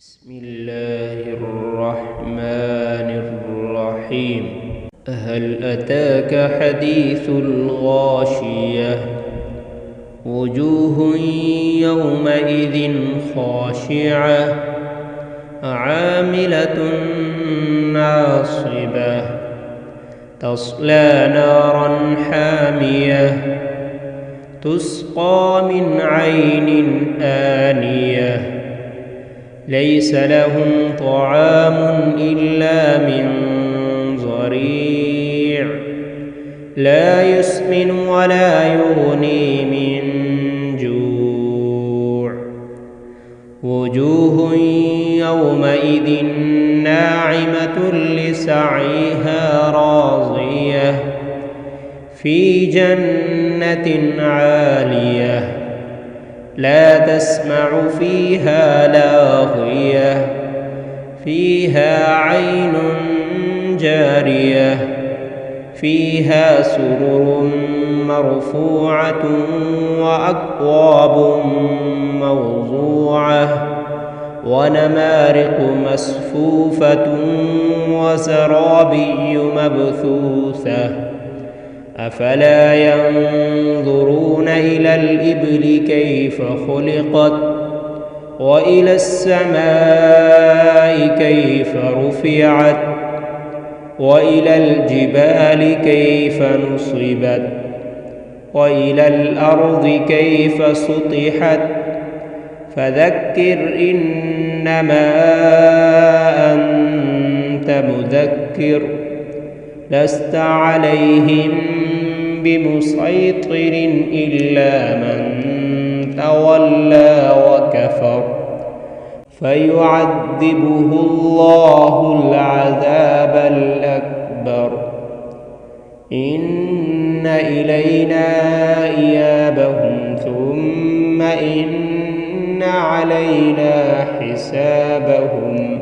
بسم الله الرحمن الرحيم. هل أتاك حديث الغاشية؟ وجوه يومئذ خاشعة عاملة ناصبة تصلى نارا حامية تسقى من عين آنية ليس لهم طعام إلا من ضريع لا يسمن ولا يغني من جوع. وجوه يومئذ ناعمة لسعيها راضية في جنة عالية لا تسمع فيها لاغية فيها عين جارية فيها سرر مرفوعة وأكواب موضوعة ونمارق مصفوفة وزرابي مبثوثة أفلا ينظرون إلى الإبل كيف خلقت وإلى السماء كيف رفعت وإلى الجبال كيف نصبت وإلى الأرض كيف سطحت فذكر إنما أنت مذكر لست عليهم بمسيطر إلا من تولى وكفر فيعذبه الله العذاب الأكبر إن إلينا إيابهم ثم إن علينا حسابهم